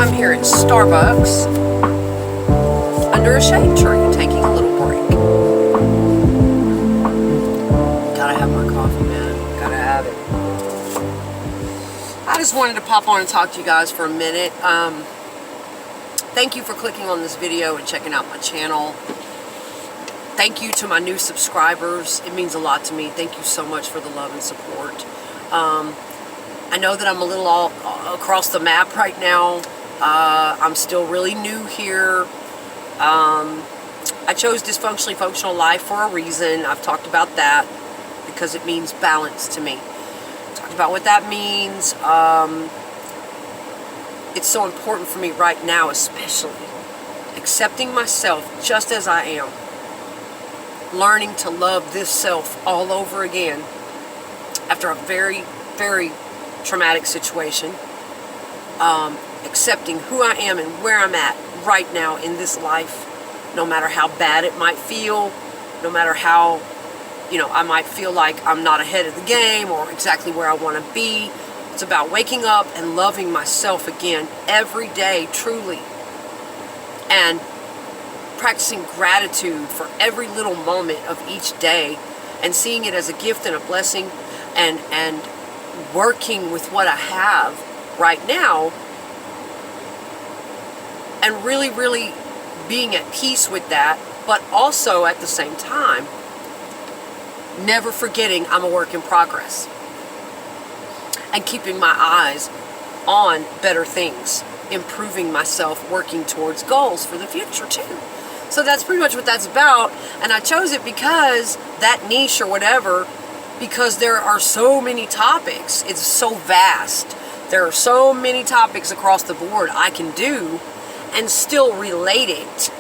I'm here at Starbucks under a shade tree taking a little break. Gotta have my coffee, man. Gotta have it. I just wanted to pop on and talk to you guys for a minute. Thank you for clicking on this video and checking out my channel. Thank you to my new subscribers. It means a lot to me. Thank you so much for the love and support. I know that I'm a little all across the map right now. I'm still really new here. I chose Dysfunctionally Functional Life for a reason. I've talked about that because it means balance to me. Talked about what that means. It's so important for me right now, especially accepting myself just as I am. Learning to love this self all over again after a very, very traumatic situation. Accepting who I am and where I'm at right now in this life, no matter how bad it might feel, no matter how, I might feel like I'm not ahead of the game or exactly where I want to be. It's about waking up and loving myself again every day, truly. And practicing gratitude for every little moment of each day and seeing it as a gift and a blessing and working with what I have right now and really, really being at peace with that, but also at the same time, never forgetting I'm a work in progress and keeping my eyes on better things, improving myself, working towards goals for the future too. So that's pretty much what that's about. And I chose it because that niche or whatever, because there are so many topics. It's so vast. There are so many topics across the board I can do and still relate it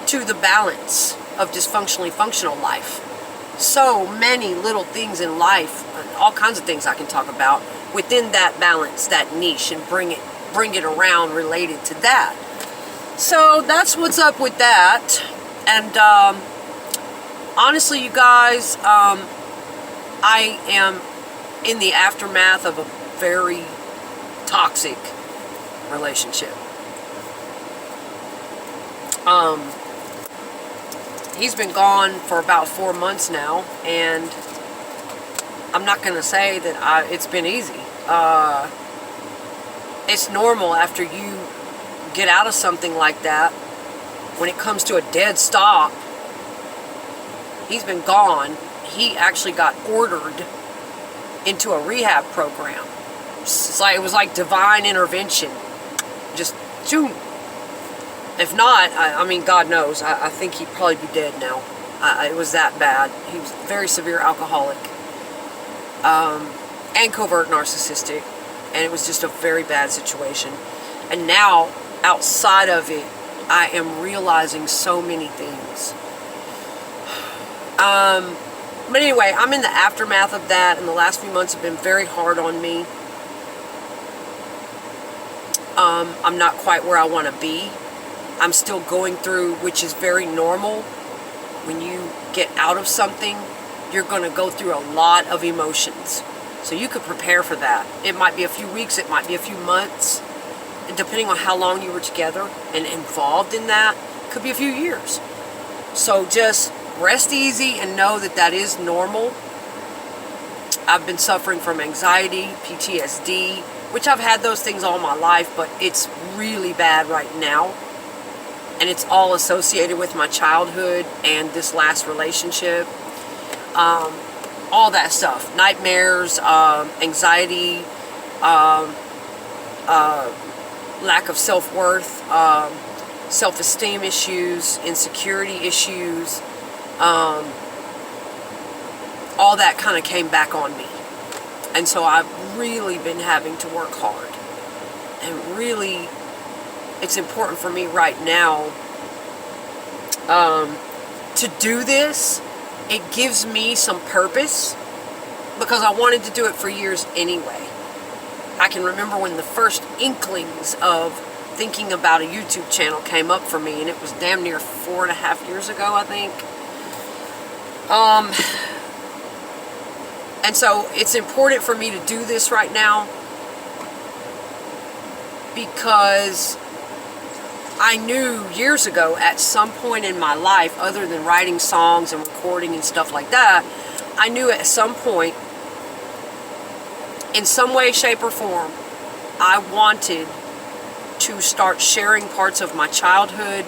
to the balance of dysfunctionally functional life. So many little things in life, all kinds of things I can talk about within that balance, that niche, and bring it around related to that. So that's what's up with that. And honestly, you guys, I am in the aftermath of a very toxic relationship. He's been gone for about 4 months now, and I'm not going to say that it's been easy. It's normal after you get out of something like that. When it comes to a dead stop, he's been gone. He actually got ordered into a rehab program. It was like divine intervention. Just zoom. If not, I mean, God knows, I think he'd probably be dead now. It was that bad. He was a very severe alcoholic and covert narcissistic, and it was just a very bad situation. And now, outside of it, I am realizing so many things. But anyway, I'm in the aftermath of that, and the last few months have been very hard on me. I'm not quite where I want to be. I'm still going through, which is very normal. When you get out of something, you're going to go through a lot of emotions. So you could prepare for that. It might be a few weeks, it might be a few months, depending on how long you were together and involved in that. Could be a few years. So just rest easy and know that that is normal. I've been suffering from anxiety, PTSD, which I've had those things all my life, but it's really bad right now. And it's all associated with my childhood and this last relationship. All that stuff. Nightmares, anxiety, lack of self-worth, self-esteem issues, insecurity issues. All that kind of came back on me. And so I've really been having to work hard. And really, it's important for me right now to do this. It gives me some purpose because I wanted to do it for years anyway. I can remember when the first inklings of thinking about a YouTube channel came up for me, and it was damn near 4.5 years ago, I think. And so it's important for me to do this right now because I knew years ago at some point in my life, other than writing songs and recording and stuff like that, I knew at some point, in some way, shape, or form, I wanted to start sharing parts of my childhood,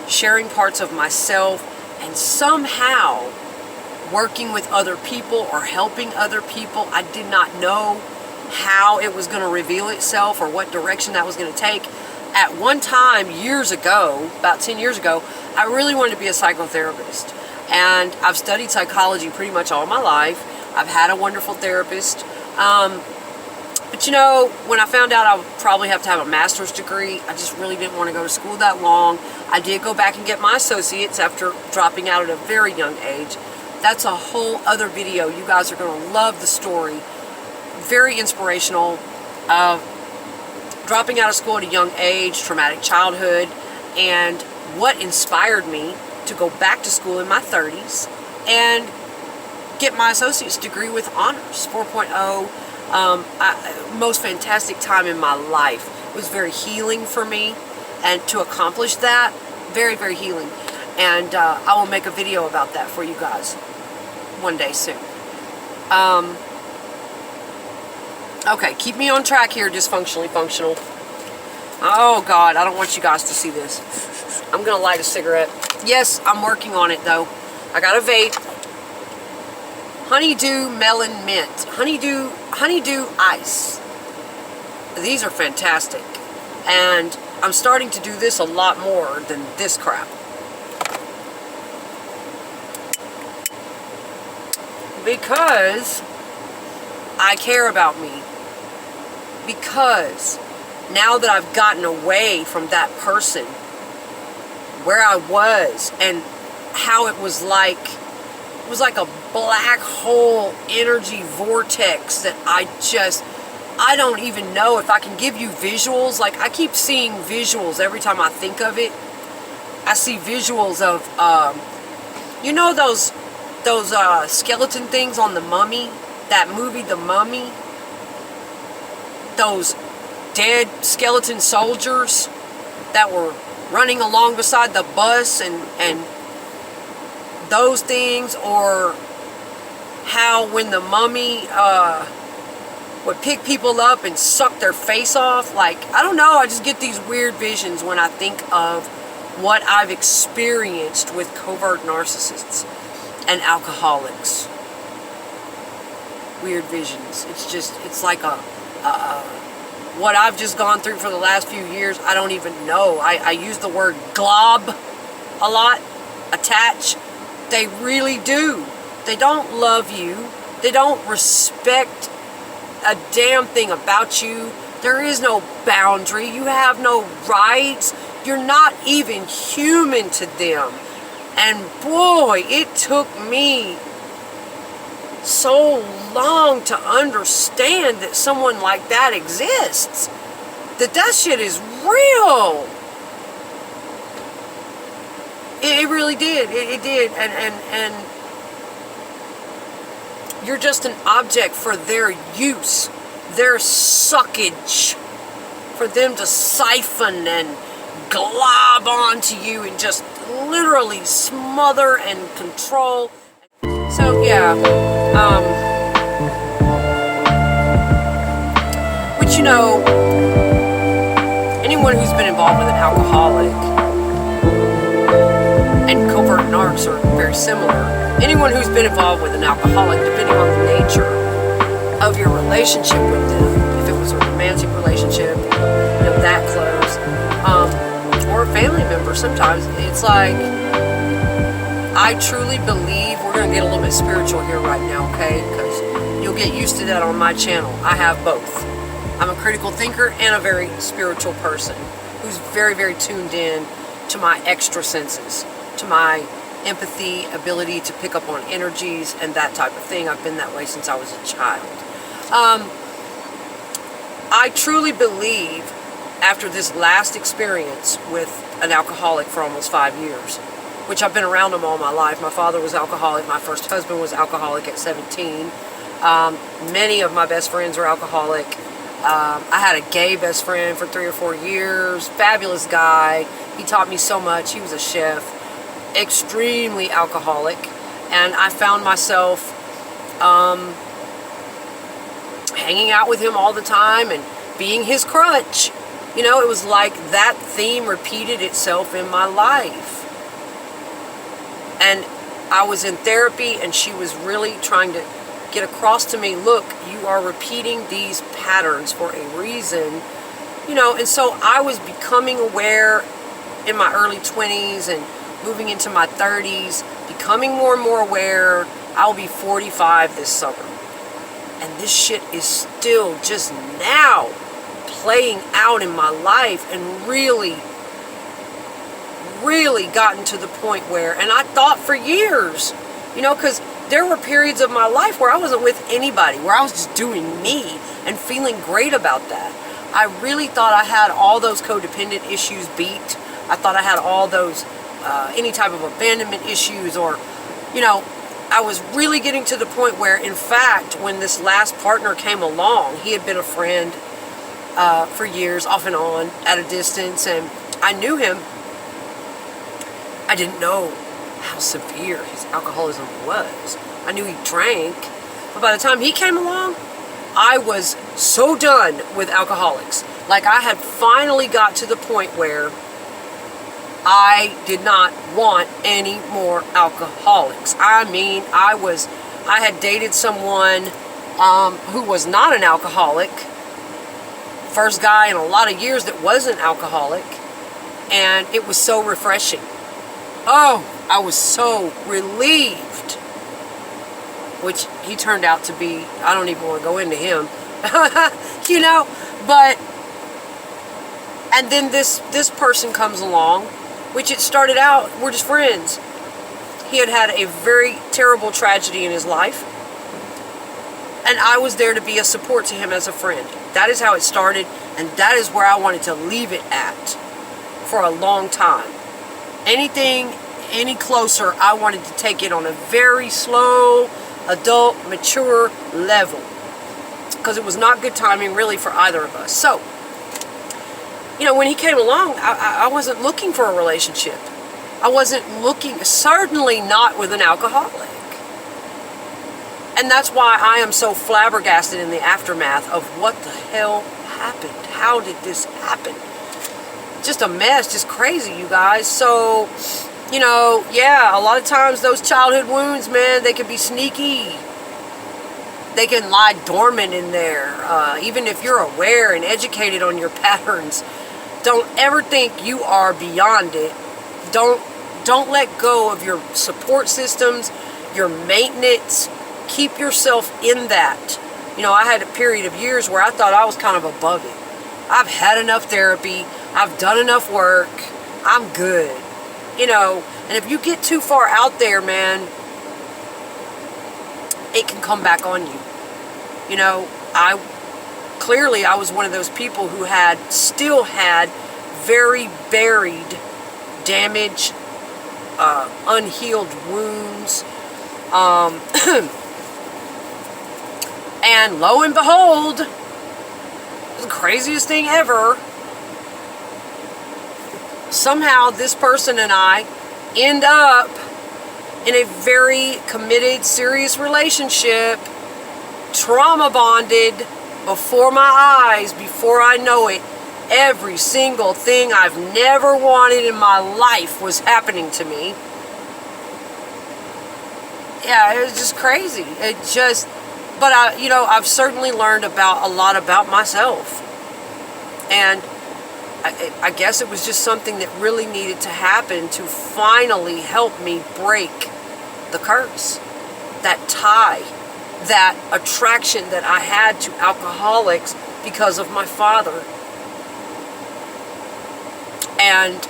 sharing parts of myself, and somehow working with other people or helping other people. I did not know how it was going to reveal itself or what direction that was going to take. At one time, years ago, about 10 years ago, I really wanted to be a psychotherapist. And I've studied psychology pretty much all my life. I've had a wonderful therapist. But you know, when I found out I would probably have to have a master's degree, I just really didn't want to go to school that long. I did go back and get my associates after dropping out at a very young age. That's a whole other video. You guys are going to love the story. Very inspirational. Dropping out of school at a young age, traumatic childhood, and what inspired me to go back to school in my 30s and get my associate's degree with honors, 4.0. Most fantastic time in my life. It was very healing for me, and to accomplish that, very, very healing. And I will make a video about that for you guys one day soon. Okay, keep me on track here, Dysfunctionally Functional. Oh God, I don't want you guys to see this. I'm gonna light a cigarette. Yes, I'm working on it though. I got a vape. Honeydew Melon Mint. Honeydew Ice. These are fantastic. And I'm starting to do this a lot more than this crap. Because I care about me. Because now that I've gotten away from that person, where I was and how it was like a black hole energy vortex that I don't even know if I can give you visuals. Like, I keep seeing visuals every time I think of it. I see visuals of, you know those skeleton things on The Mummy? That movie, The Mummy? Those dead skeleton soldiers that were running along beside the bus and those things, or how when the mummy would pick people up and suck their face off. Like, I don't know, I just get these weird visions when I think of what I've experienced with covert narcissists and alcoholics. Weird visions. It's like what I've just gone through for the last few years. I don't even know. I use the word glob a lot. Attach. They really do. They don't love you. They don't respect a damn thing about you. There is no boundary. You have no rights. You're not even human to them. And boy, it took me so long to understand that someone like that exists. That shit is real. It really did. It did. And you're just an object for their use, their suckage, for them to siphon and glob onto you and just literally smother and control. So yeah, but you know, anyone who's been involved with an alcoholic, and covert narcs are very similar. Anyone who's been involved with an alcoholic, depending on the nature of your relationship with them, if it was a romantic relationship, you know, that close, or a family member, sometimes it's like, I truly believe, we're going to get a little bit spiritual here right now, okay? Because you'll get used to that on my channel. I have both. I'm a critical thinker and a very spiritual person who's very, very tuned in to my extra senses, to my empathy, ability to pick up on energies, and that type of thing. I've been that way since I was a child. I truly believe, after this last experience with an alcoholic for almost 5 years, which I've been around them all my life. My father was alcoholic. My first husband was alcoholic at 17. Many of my best friends are alcoholic. I had a gay best friend for 3 or 4 years. Fabulous guy. He taught me so much. He was a chef. Extremely alcoholic. And I found myself hanging out with him all the time and being his crutch. You know, it was like that theme repeated itself in my life. And I was in therapy, and she was really trying to get across to me, look, you are repeating these patterns for a reason. You know, and so I was becoming aware in my early 20s and moving into my 30s, becoming more and more aware. I'll be 45 this summer. And this shit is still just now playing out in my life, and really gotten to the point where, and I thought for years, you know, because there were periods of my life where I wasn't with anybody, where I was just doing me and feeling great about that. I really thought I had all those codependent issues beat. I thought I had all those, any type of abandonment issues, or, you know, I was really getting to the point where, in fact, when this last partner came along, he had been a friend for years, off and on, at a distance, and I knew him. I didn't know how severe his alcoholism was. I knew he drank, but by the time he came along, I was so done with alcoholics. Like, I had finally got to the point where I did not want any more alcoholics. I mean, I had dated someone who was not an alcoholic. First guy in a lot of years that wasn't alcoholic. And it was so refreshing. Oh, I was so relieved. Which he turned out to be, I don't even want to go into him. You know, but, and then this person comes along, which it started out, we're just friends. He had had a very terrible tragedy in his life, and I was there to be a support to him as a friend. That is how it started, and that is where I wanted to leave it at for a long time. Anything any closer, I wanted to take it on a very slow, adult, mature level, because it was not good timing really for either of us. So, you know, when he came along, I wasn't looking for a relationship. I wasn't looking, certainly not with an alcoholic. And that's why I am so flabbergasted in the aftermath of what the hell happened. How did this happen? Just a mess, just crazy, you guys. So, you know, yeah, a lot of times those childhood wounds, man, they can be sneaky. They can lie dormant in there. Even if you're aware and educated on your patterns, don't ever think you are beyond it. Don't let go of your support systems, your maintenance. Keep yourself in that. You know, I had a period of years where I thought I was kind of above it. I've had enough therapy. I've done enough work. I'm good. You know, and if you get too far out there, man, it can come back on you. You know, I was one of those people who still had very buried damage, unhealed wounds, and lo and behold, the craziest thing ever, somehow this person and I end up in a very committed, serious relationship, trauma bonded before my eyes, before I know it. Every single thing I've never wanted in my life was happening to me. Yeah, it was just crazy. But I've certainly learned a lot about myself. And I guess it was just something that really needed to happen to finally help me break the curse, that tie, that attraction that I had to alcoholics because of my father. And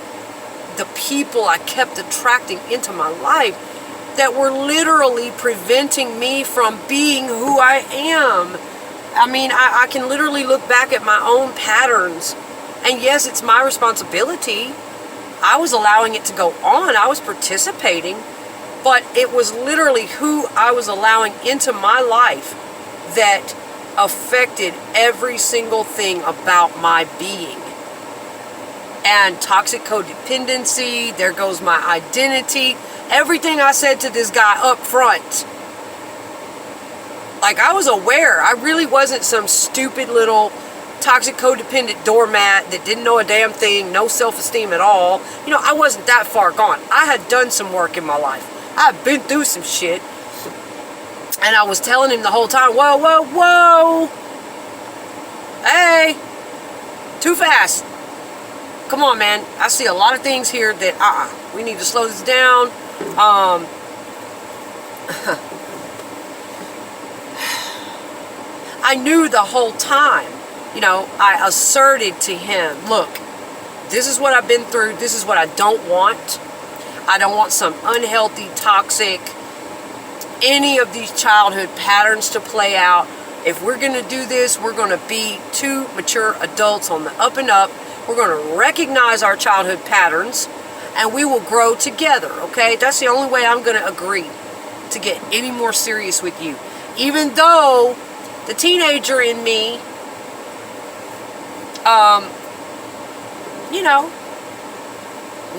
the people I kept attracting into my life that were literally preventing me from being who I am. I mean, I can literally look back at my own patterns. And yes, it's my responsibility. I was allowing it to go on. I was participating. But it was literally who I was allowing into my life that affected every single thing about my being. And toxic codependency, there goes my identity. Everything I said to this guy up front, like, I was aware. I really wasn't some stupid little toxic codependent doormat that didn't know a damn thing, no self-esteem at all. You know, I wasn't that far gone. I had done some work in my life. I had been through some shit. And I was telling him the whole time, whoa, whoa, whoa. Hey, too fast. Come on, man. I see a lot of things here that, we need to slow this down. I knew the whole time, you know, I asserted to him, look, this is what I've been through. This is what I don't want. I don't want some unhealthy, toxic, any of these childhood patterns to play out. If we're going to do this, we're going to be two mature adults on the up and up. We're going to recognize our childhood patterns, and we will grow together, okay? That's the only way I'm going to agree to get any more serious with you. Even though the teenager in me, you know,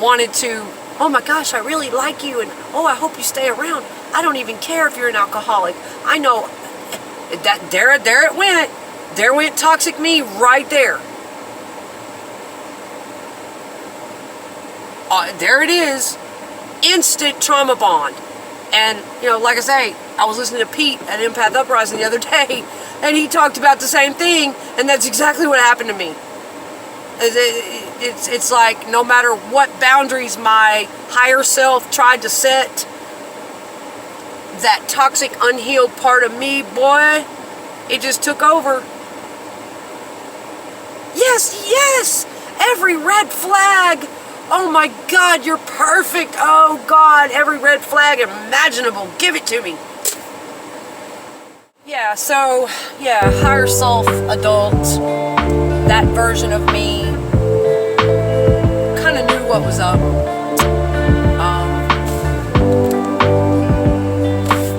wanted to, oh my gosh, I really like you, and oh, I hope you stay around. I don't even care if you're an alcoholic. I know that there it went. There went toxic me right there. There it is. Instant trauma bond. And, you know, like I say, I was listening to Pete at Empath Uprising the other day, and he talked about the same thing, and that's exactly what happened to me. It's like no matter what boundaries my higher self tried to set, that toxic, unhealed part of me, boy, it just took over. Yes, yes! Every red flag! Oh my God, you're perfect! Oh God, every red flag imaginable, give it to me! Yeah, so, yeah, higher self, adult, that version of me kind of knew what was up.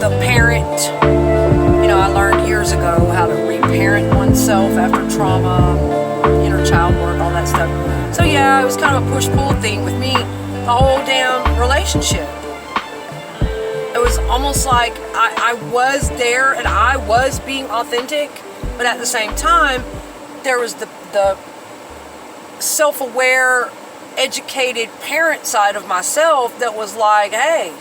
The parent, you know, I learned years ago how to reparent oneself after trauma, inner child work, all that stuff. So yeah, it was kind of a push-pull thing with me, the whole damn relationship. It was almost like I was there and I was being authentic, but at the same time, there was the self-aware, educated parent side of myself that was like, hey,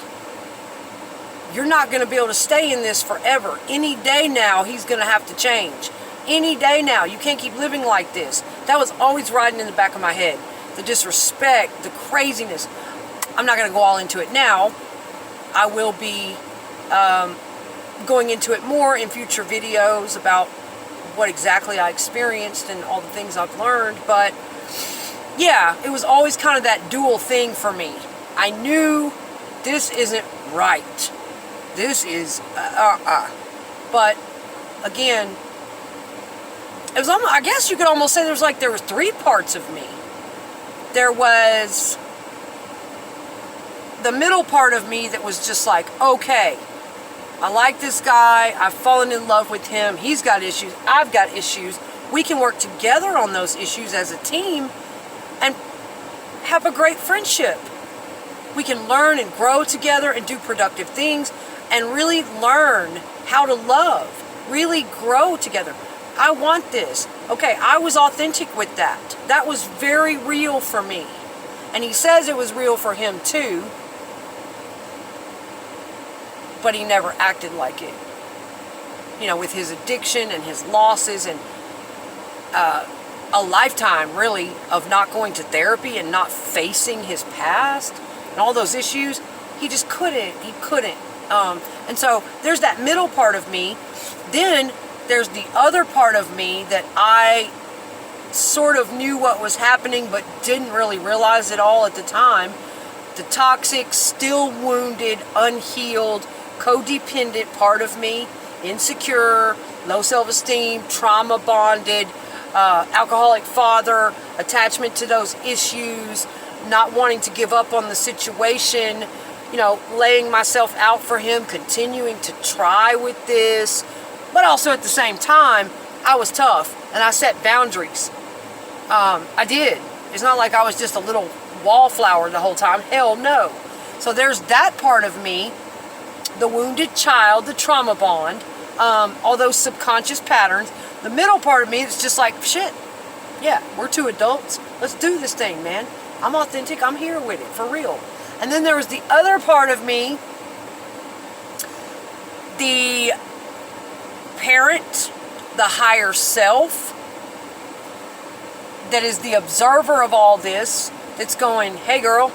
you're not going to be able to stay in this forever. Any day now, he's going to have to change. Any day now, you can't keep living like this. That was always riding in the back of my head. The disrespect, the craziness. I'm not going to go all into it now. I will be going into it more in future videos about what exactly I experienced and all the things I've learned. But yeah, it was always kind of that dual thing for me. I knew this isn't right. This is But again, it was almost, I guess you could almost say there was three parts of me. There was the middle part of me that was just like, okay, I like this guy, I've fallen in love with him, he's got issues, I've got issues, we can work together on those issues as a team and have a great friendship. We can learn and grow together and do productive things and really learn how to love, really grow together. I want this. Okay, I was authentic with that. That was very real for me. And he says it was real for him too, but he never acted like it. You know, with his addiction and his losses and a lifetime, really, of not going to therapy and not facing his past and all those issues, he just couldn't. He couldn't. And so there's that middle part of me. Then there's the other part of me that I sort of knew what was happening but didn't really realize it all at the time. The toxic, still wounded, unhealed, codependent part of me, insecure, low self-esteem, trauma bonded, alcoholic father, attachment to those issues, not wanting to give up on the situation, you know, laying myself out for him, continuing to try with this, But also at the same time, I was tough and I set boundaries. I did. It's not like I was just a little wallflower the whole time. Hell no. So there's that part of me, the wounded child, the trauma bond, all those subconscious patterns. The middle part of me is just like, shit, yeah, we're two adults. Let's do this thing, man. I'm authentic. I'm here with it, for real. And then there was the other part of me, the parent, the higher self, that is the observer of all this, that's going, hey girl,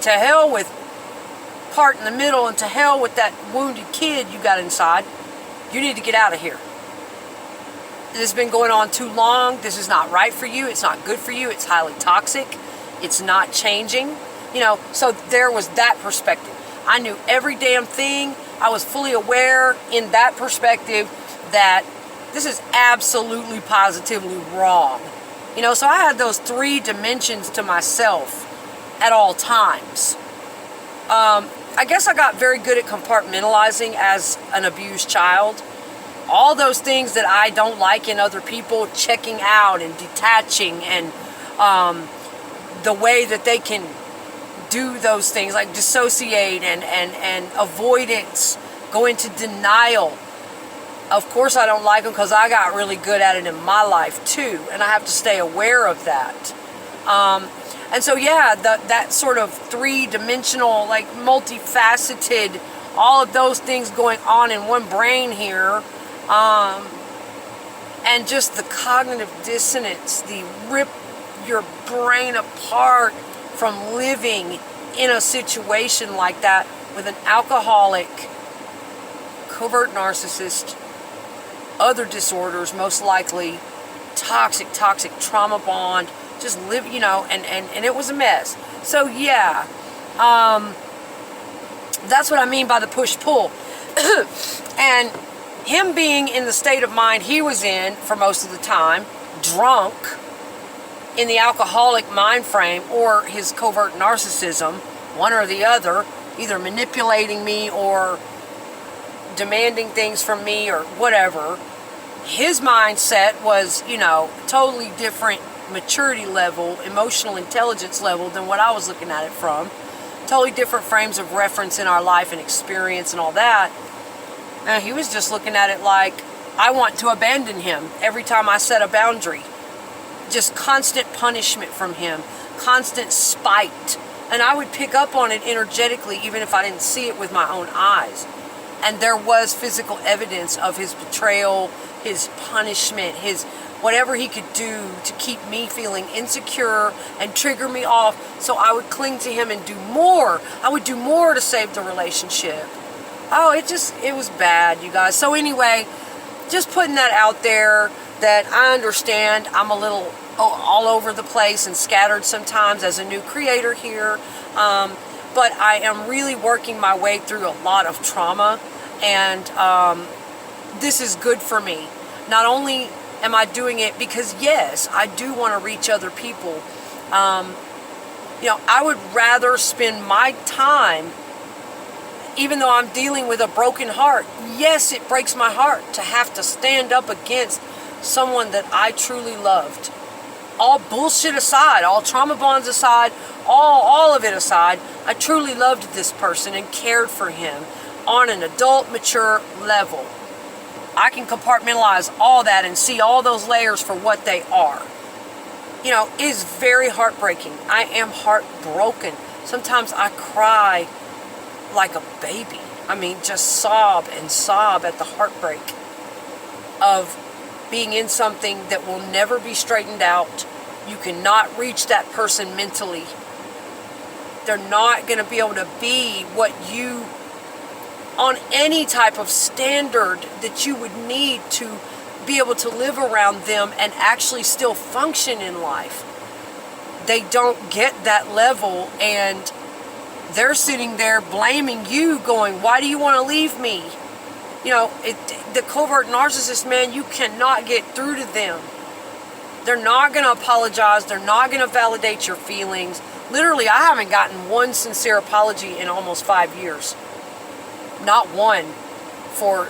to hell with part in the middle and to hell with that wounded kid you got inside. You need to get out of here. This has been going on too long. This is not right for you. It's not good for you. It's highly toxic. It's not changing. So there was that perspective. I knew every damn thing. I was fully aware in that perspective that this is absolutely positively wrong. So I had those 3 dimensions to myself at all times. I guess I got very good at compartmentalizing as an abused child. All those things that I don't like in other people, checking out and detaching, and the way that they can do those things, like dissociate and avoidance, go into denial. Of course I don't like them because I got really good at it in my life too, and I have to stay aware of that. And so yeah, that sort of 3-dimensional, like multifaceted, all of those things going on in one brain here, and just the cognitive dissonance, the rip your brain apart from living in a situation like that with an alcoholic, covert narcissist, other disorders most likely, toxic trauma bond, just live, and it was a mess. So yeah, that's what I mean by the push-pull. And him being in the state of mind he was in for most of the time, drunk, in the alcoholic mind frame, or his covert narcissism, one or the other, either manipulating me or demanding things from me or whatever. His mindset was, totally different maturity level, emotional intelligence level than what I was looking at it from. Totally different frames of reference in our life and experience and all that. And he was just looking at it like, I want to abandon him every time I set a boundary. Just constant punishment from him, constant spite. And I would pick up on it energetically even if I didn't see it with my own eyes. And there was physical evidence of his betrayal, his punishment, his whatever he could do to keep me feeling insecure and trigger me off, so I would cling to him and do more. I would do more to save the relationship. Oh, it was bad, you guys. So anyway, just putting that out there, that I understand I'm a little all over the place and scattered sometimes as a new creator here, but I am really working my way through a lot of trauma, and this is good for me. Not only am I doing it because, yes, I do want to reach other people. I would rather spend my time, even though I'm dealing with a broken heart. Yes, it breaks my heart to have to stand up against someone that I truly loved. All bullshit aside, all trauma bonds aside, all of it aside, I truly loved this person and cared for him on an adult, mature level. I can compartmentalize all that and see all those layers for what they are. It is very heartbreaking. I am heartbroken. Sometimes I cry like a baby. I mean, just sob and sob at the heartbreak of being in something that will never be straightened out. You cannot reach that person mentally. They're not going to be able to be what you, on any type of standard that you would need to be able to live around them and actually still function in life. They don't get that level, and they're sitting there blaming you, going, why do you want to leave me? The covert narcissist, man, you cannot get through to them. They're not going to apologize. They're not going to validate your feelings. Literally, I haven't gotten one sincere apology in almost 5 years. Not one, for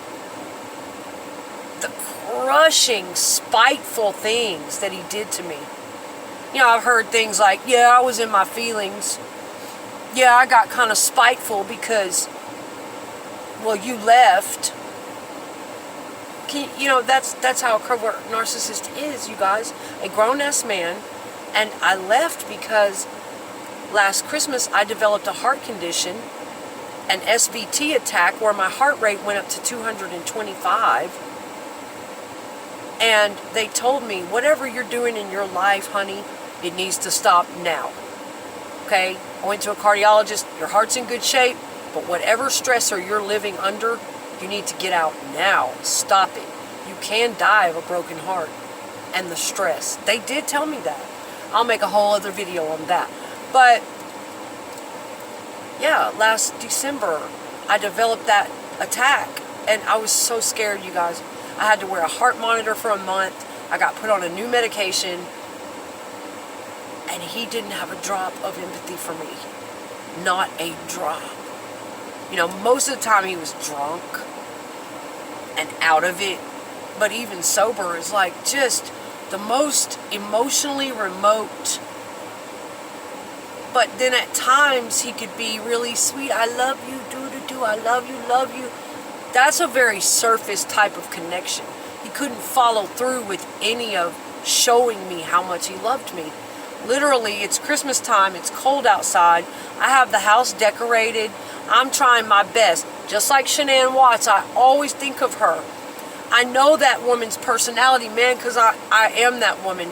the crushing, spiteful things that he did to me. You know, I've heard things like, yeah, I was in my feelings. Yeah, I got kind of spiteful because, well, you left. You know, that's how a covert narcissist is, you guys. A grown-ass man. And I left because last Christmas I developed a heart condition, an SVT attack, where my heart rate went up to 225. And they told me, whatever you're doing in your life, honey, it needs to stop now. Okay? I went to a cardiologist. Your heart's in good shape, but whatever stressor you're living under, you need to get out now. Stop it. You can die of a broken heart and the stress. They did tell me that. I'll make a whole other video on that. But yeah, last December I developed that attack, and I was so scared, you guys. I had to wear a heart monitor for a month. I got put on a new medication, and he didn't have a drop of empathy for me. Not a drop. You know, most of the time he was drunk and out of it, but even sober is like just the most emotionally remote. But then at times he could be really sweet. I love you, do, I love you. That's a very surface type of connection. He couldn't follow through with any of showing me how much he loved me. Literally, it's Christmas time, it's cold outside, I have the house decorated, I'm trying my best. Just like Shanann Watts, I always think of her. I know that woman's personality, man, because I am that woman.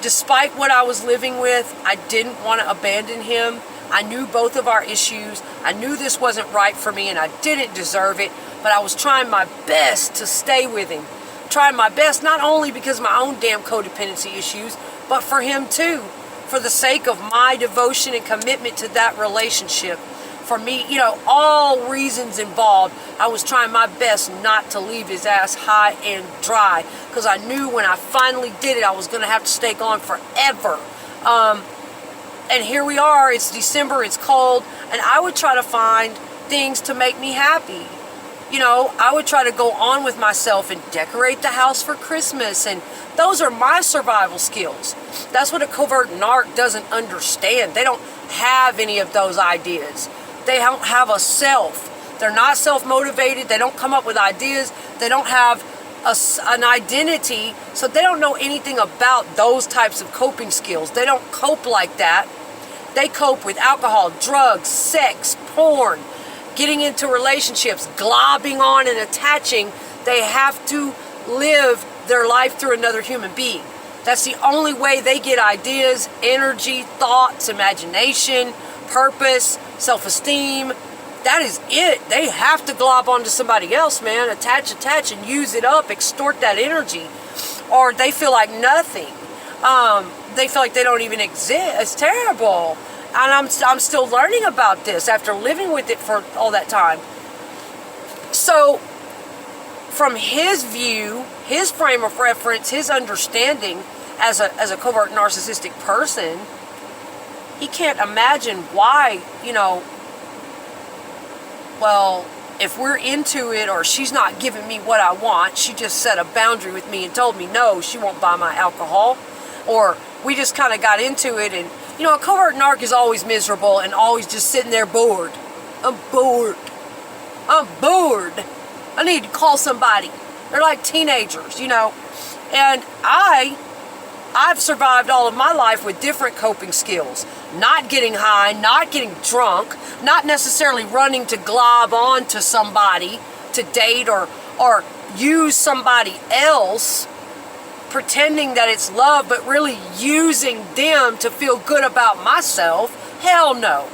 Despite what I was living with, I didn't want to abandon him. I knew both of our issues. I knew this wasn't right for me and I didn't deserve it, but I was trying my best to stay with him. Trying my best, not only because of my own damn codependency issues, but for him too. For the sake of my devotion and commitment to that relationship. For me, you know, all reasons involved, I was trying my best not to leave his ass high and dry, because I knew when I finally did it, I was going to have to stay on forever. And here we are, it's December, it's cold, and I would try to find things to make me happy. You know, I would try to go on with myself and decorate the house for Christmas, and those are my survival skills. That's what a covert narc doesn't understand. They don't have any of those ideas. They don't have a self. They're not self-motivated. They don't come up with ideas. They don't have an identity, so they don't know anything about those types of coping skills. They don't cope like that. They cope with alcohol, drugs, sex, porn, getting into relationships, globbing on and attaching. They have to live their life through another human being. That's the only way they get ideas, energy, thoughts, imagination, purpose, self-esteem. That is it. They have to glob onto somebody else, man. Attach, and use it up, extort that energy. Or they feel like nothing. They feel like they don't even exist. It's terrible. And I'm still learning about this after living with it for all that time. So, from his view, his frame of reference, his understanding as a covert narcissistic person, he can't imagine why, you know, well, if we're into it or she's not giving me what I want, she just set a boundary with me and told me no, she won't buy my alcohol, or we just kind of got into it. And you know, a covert narc is always miserable and always just sitting there bored. I'm bored. I need to call somebody. They're like teenagers, you know. And I've survived all of my life with different coping skills. Not getting high, not getting drunk, not necessarily running to glob on to somebody to date or use somebody else, pretending that it's love, but really using them to feel good about myself. Hell no.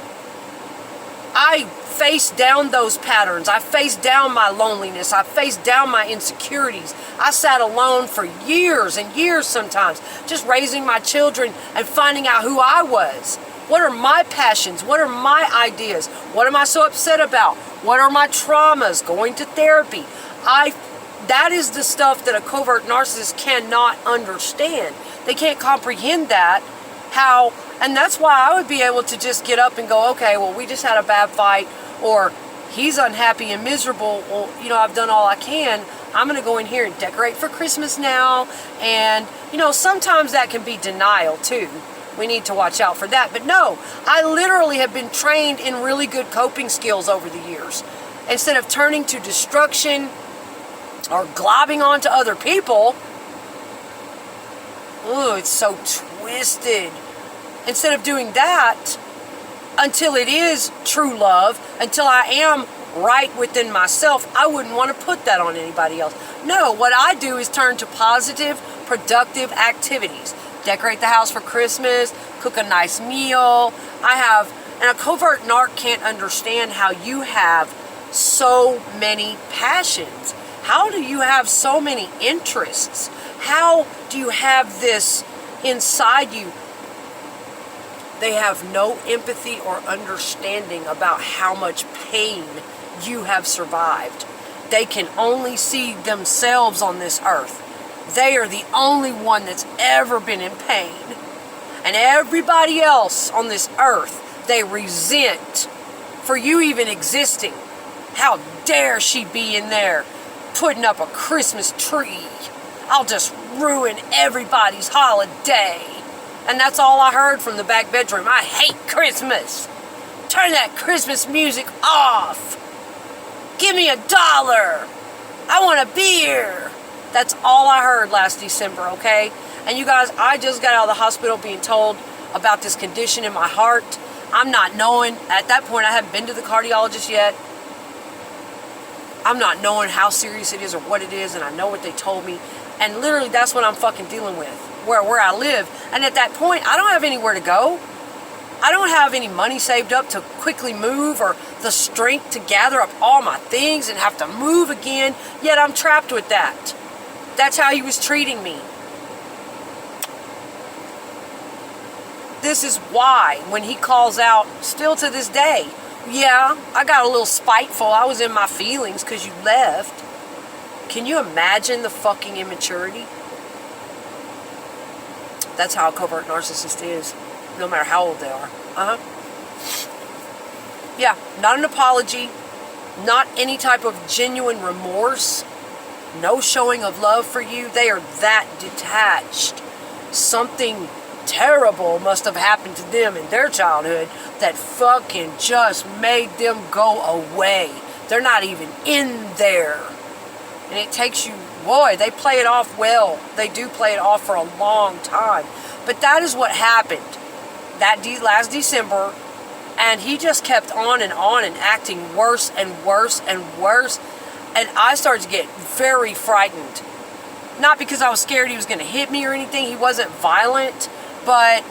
I faced down those patterns. I faced down my loneliness. I faced down my insecurities. I sat alone for years and years sometimes, just raising my children and finding out who I was. What are my passions? What are my ideas? What am I so upset about? What are my traumas? Going to therapy. That is the stuff that a covert narcissist cannot understand. They can't comprehend that. And that's why I would be able to just get up and go, okay, well, we just had a bad fight, or he's unhappy and miserable. Well, you know, I've done all I can. I'm going to go in here and decorate for Christmas now. And, you know, sometimes that can be denial too. We need to watch out for that. But no, I literally have been trained in really good coping skills over the years. Instead of turning to destruction or globbing onto other people, ooh, it's so twisted. Instead of doing that, until it is true love, until I am right within myself, I wouldn't want to put that on anybody else. No, what I do is turn to positive, productive activities. Decorate the house for Christmas, cook a nice meal. And a covert narc can't understand how you have so many passions. How do you have so many interests? How do you have this inside you? They have no empathy or understanding about how much pain you have survived. They can only see themselves on this earth. They are the only one that's ever been in pain. And everybody else on this earth, they resent for you even existing. How dare she be in there putting up a Christmas tree? I'll just ruin everybody's holiday. And that's all I heard from the back bedroom. I hate Christmas. Turn that Christmas music off. Give me $1. I want a beer. That's all I heard last December, okay? And you guys, I just got out of the hospital being told about this condition in my heart. I'm not knowing. At that point, I haven't been to the cardiologist yet. I'm not knowing how serious it is or what it is, and I know what they told me. And literally, that's what I'm fucking dealing with, where I live. And at that point, I don't have anywhere to go. I don't have any money saved up to quickly move or the strength to gather up all my things and have to move again. Yet I'm trapped with that. That's how he was treating me. This is why when he calls out, still to this day, yeah, I got a little spiteful. I was in my feelings because you left. Can you imagine the fucking immaturity? That's how a covert narcissist is, no matter how old they are. Yeah, not an apology, not any type of genuine remorse, no showing of love for you. They are that detached. Something terrible must have happened to them in their childhood that fucking just made them go away. They're not even in there. And it takes you, boy, they play it off well. They do play it off for a long time. But that is what happened that last December. And he just kept on and acting worse and worse and worse. And I started to get very frightened. Not because I was scared he was going to hit me or anything. He wasn't violent. But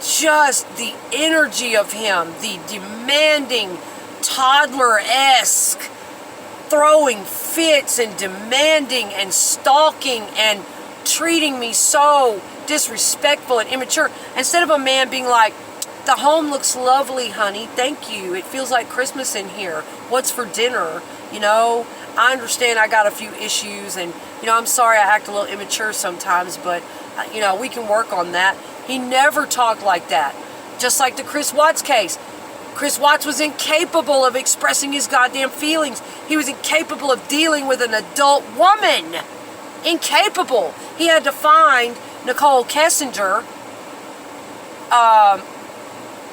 just the energy of him, the demanding, toddler-esque, throwing fits and demanding and stalking and treating me so disrespectful and immature. Instead of a man being like, the home looks lovely, honey. Thank you. It feels like Christmas in here. What's for dinner? You know, I understand I got a few issues and, you know, I'm sorry I act a little immature sometimes, but, you know, we can work on that. He never talked like that. Just like the Chris Watts case. Chris Watts was incapable of expressing his goddamn feelings. He was incapable of dealing with an adult woman. Incapable. He had to find Nicole Kessinger.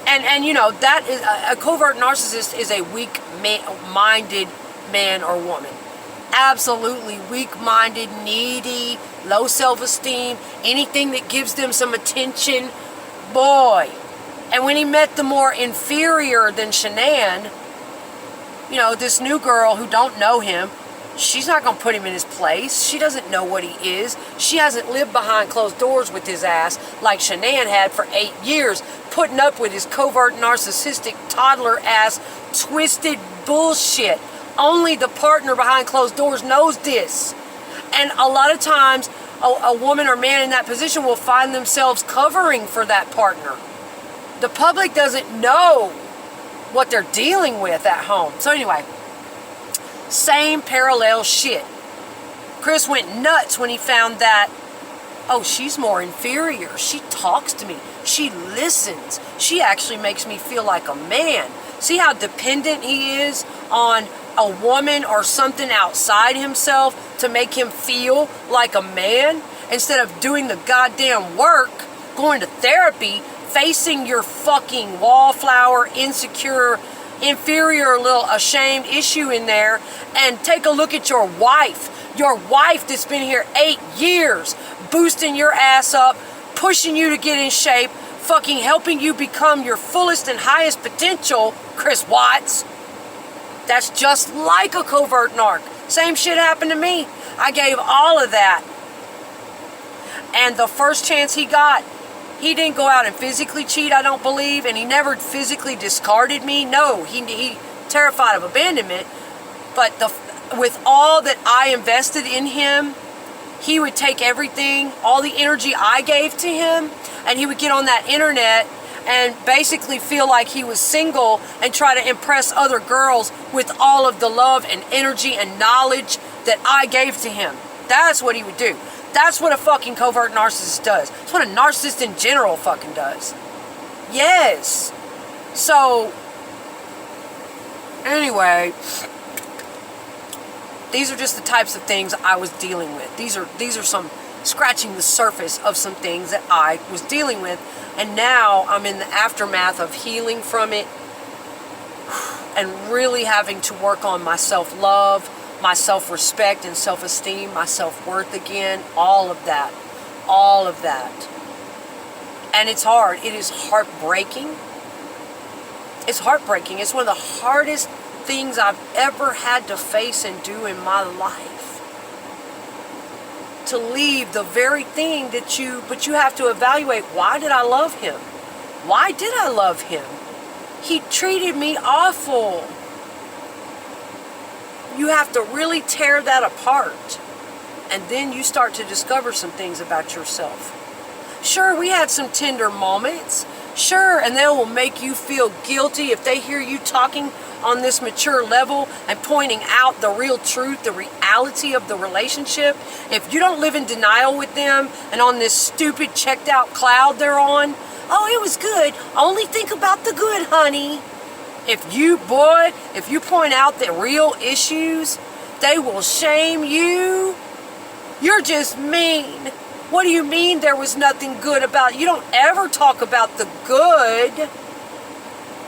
And you know, that is a covert narcissist is a weak-minded man or woman. Absolutely weak-minded, needy, low self-esteem, anything that gives them some attention. Boy. And when he met the more inferior than Shanann, you know, this new girl who don't know him, she's not going to put him in his place. She doesn't know what he is. She hasn't lived behind closed doors with his ass like Shanann had for 8 years, putting up with his covert narcissistic toddler ass twisted bullshit. Only the partner behind closed doors knows this. And a lot of times, a woman or man in that position will find themselves covering for that partner. The public doesn't know what they're dealing with at home. So anyway, same parallel shit. Chris went nuts when he found that, oh, she's more inferior. She talks to me. She listens. She actually makes me feel like a man. See how dependent he is on a woman or something outside himself to make him feel like a man, instead of doing the goddamn work, going to therapy, facing your fucking wallflower, insecure, inferior, little ashamed issue in there, and take a look at your wife. Your wife that's been here 8 years, boosting your ass up, pushing you to get in shape, fucking helping you become your fullest and highest potential, Chris Watts. That's just like a covert narc. Same shit happened to me. I gave all of that. And the first chance he got, he didn't go out and physically cheat, I don't believe, and he never physically discarded me. No, he terrified of abandonment. But with all that I invested in him, he would take everything, all the energy I gave to him, and he would get on that internet and basically feel like he was single and try to impress other girls with all of the love and energy and knowledge that I gave to him. That's what he would do. That's what a fucking covert narcissist does. That's what a narcissist in general fucking does. Yes. So, anyway, these are just the types of things I was dealing with. These are some scratching the surface of some things that I was dealing with. And now I'm in the aftermath of healing from it and really having to work on my self-love, my self-respect and self-esteem, my self-worth again, all of that. All of that. And it's hard. It is heartbreaking. It's heartbreaking. It's one of the hardest things I've ever had to face and do in my life. To leave the very thing but you have to evaluate, why did I love him? Why did I love him? He treated me awful. You have to really tear that apart. And then you start to discover some things about yourself. Sure, we had some tender moments. Sure, and they will make you feel guilty if they hear you talking on this mature level and pointing out the real truth, the reality of the relationship. If you don't live in denial with them and on this stupid checked out cloud they're on, oh, it was good. Only think about the good, honey. If you point out the real issues, they will shame you. You're just mean. What do you mean there was nothing good about it? You don't ever talk about the good.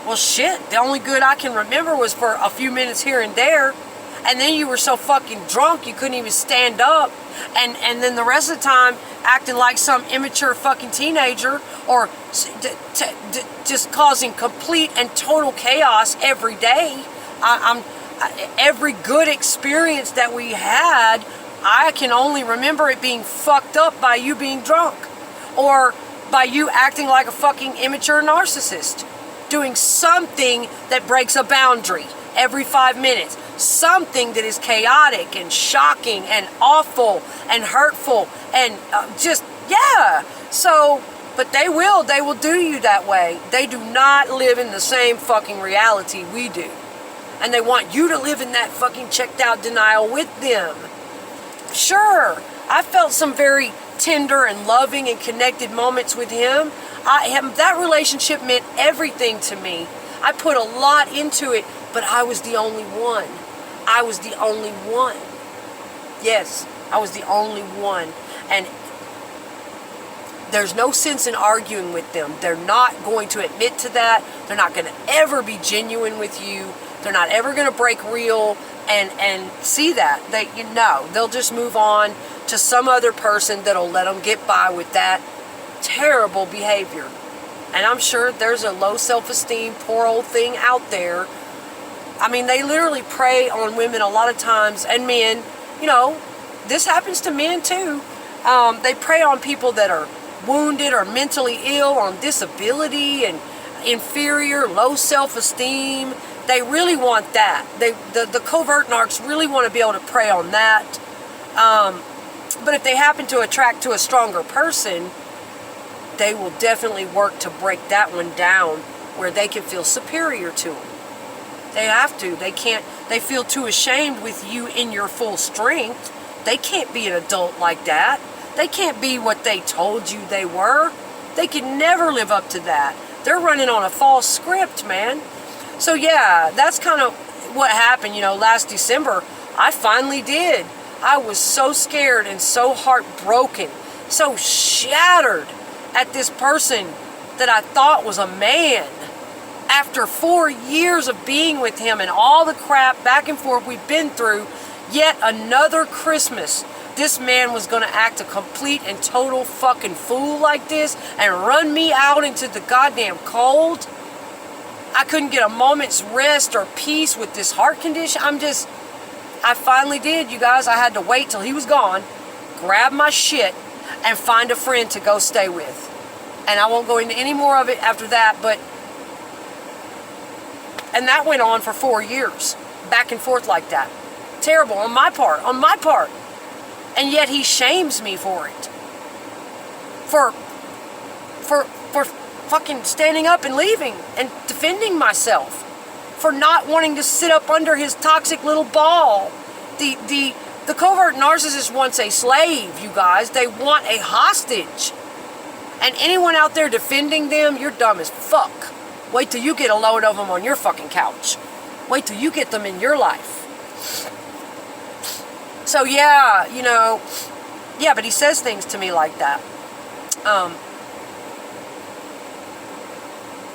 Well, shit, the only good I can remember was for a few minutes here and there. And then you were so fucking drunk you couldn't even stand up. And then the rest of the time acting like some immature fucking teenager, or just causing complete and total chaos every day. Every good experience that we had, I can only remember it being fucked up by you being drunk. Or by you acting like a fucking immature narcissist. Doing something that breaks a boundary every 5 minutes. Something that is chaotic and shocking and awful and hurtful and yeah. So, but they will do you that way. They do not live in the same fucking reality we do. And they want you to live in that fucking checked out denial with them. Sure, I felt some very tender and loving and connected moments with him. That relationship meant everything to me. I put a lot into it, but I was the only one. I was the only one. Yes, I was the only one. And there's no sense in arguing with them. They're not going to admit to that. They're not going to ever be genuine with you. They're not ever going to break real and see that. They'll just move on to some other person that'll let them get by with that terrible behavior. And I'm sure there's a low self-esteem, poor old thing out there. I mean, they literally prey on women a lot of times, and men. This happens to men too. They prey on people that are wounded or mentally ill, on disability and inferior, low self-esteem. They really want that. The covert narcs really want to be able to prey on that. But if they happen to attract to a stronger person, they will definitely work to break that one down where they can feel superior to them. They have to. They can't. They feel too ashamed with you in your full strength. They can't be an adult like that. They can't be what they told you they were. They can never live up to that. They're running on a false script, man. So yeah, that's kind of what happened, last December, I finally did. I was so scared and so heartbroken, so shattered at this person that I thought was a man. After 4 years of being with him and all the crap back and forth we've been through, yet another Christmas, this man was going to act a complete and total fucking fool like this and run me out into the goddamn cold. I couldn't get a moment's rest or peace with this heart condition. I finally did, you guys. I had to wait till he was gone, grab my shit, and find a friend to go stay with. And I won't go into any more of it after that, and that went on for 4 years, back and forth like that. Terrible on my part. And yet he shames me for it. For fucking standing up and leaving and defending myself. For not wanting to sit up under his toxic little ball. The covert narcissist wants a slave, you guys. They want a hostage. And anyone out there defending them, you're dumb as fuck. Wait till you get a load of them on your fucking couch. Wait till you get them in your life. So yeah, but he says things to me like that.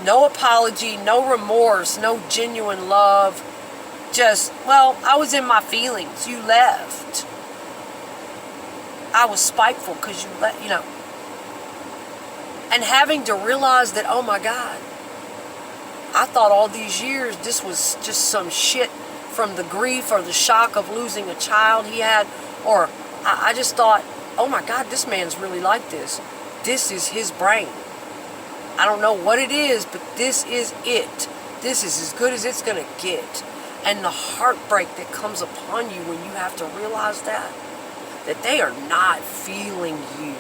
No apology, no remorse, no genuine love. Just, I was in my feelings. You left. I was spiteful because you left, And having to realize that, oh my God, I thought all these years this was just some shit from the grief or the shock of losing a child he had. Or I just thought, oh my God, this man's really like this. This is his brain. I don't know what it is, but this is it. This is as good as it's going to get. And the heartbreak that comes upon you when you have to realize that they are not feeling you.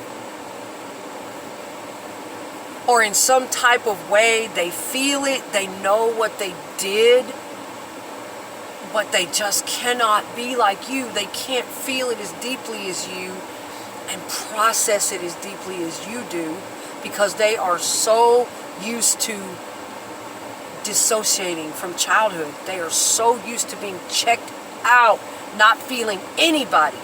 Or in some type of way, they feel it, they know what they did, but they just cannot be like you. They can't feel it as deeply as you and process it as deeply as you do because they are so used to dissociating from childhood. They are so used to being checked out, not feeling anybody.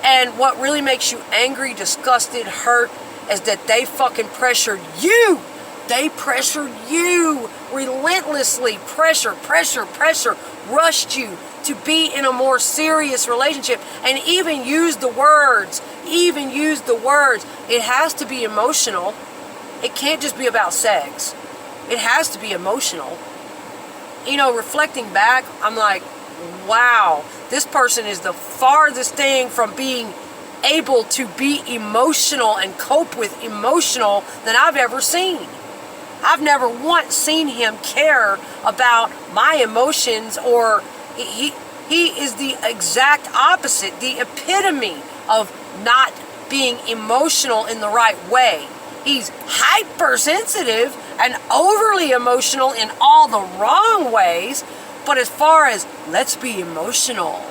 And what really makes you angry, disgusted, hurt, is that they fucking pressured you. They pressured you relentlessly. Pressure, rushed you to be in a more serious relationship and even use the words. It has to be emotional. It can't just be about sex. It has to be emotional. Reflecting back, I'm like, wow, this person is the farthest thing from being able to be emotional and cope with emotional than I've ever seen. I've never once seen him care about my emotions, or he is the exact opposite, the epitome of not being emotional in the right way. He's hypersensitive and overly emotional in all the wrong ways, but as far as let's be emotional,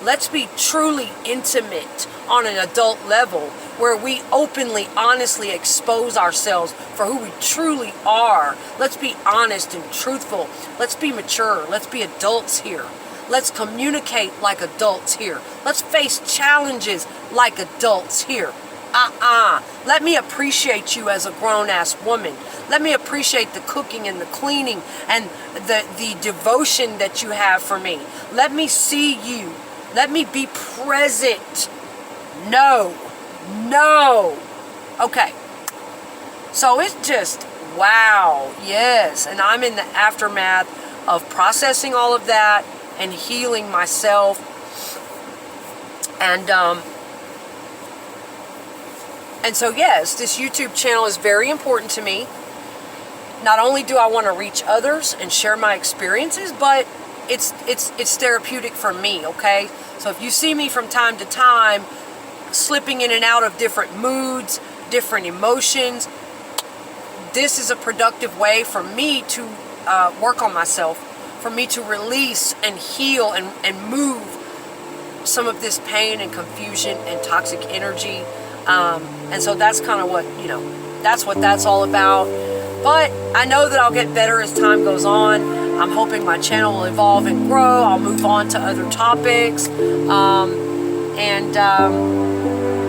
let's be truly intimate on an adult level where we openly, honestly expose ourselves for who we truly are. Let's be honest and truthful. Let's be mature. Let's be adults here. Let's communicate like adults here. Let's face challenges like adults here. Let me appreciate you as a grown-ass woman. Let me appreciate the cooking and the cleaning and the devotion that you have for me. Let me see you. Let me be present. No. Okay. So it's just, wow. Yes. And I'm in the aftermath of processing all of that and healing myself. And so yes, this YouTube channel is very important to me. Not only do I want to reach others and share my experiences, but it's therapeutic for me, okay? So if you see me from time to time slipping in and out of different moods, different emotions, this is a productive way for me to work on myself, for me to release and heal and move some of this pain and confusion and toxic energy. And so that's kind of what, that's what that's all about. But I know that I'll get better as time goes on. I'm hoping my channel will evolve and grow. I'll move on to other topics.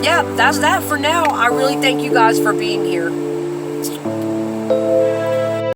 Yeah, that's that for now. I really thank you guys for being here.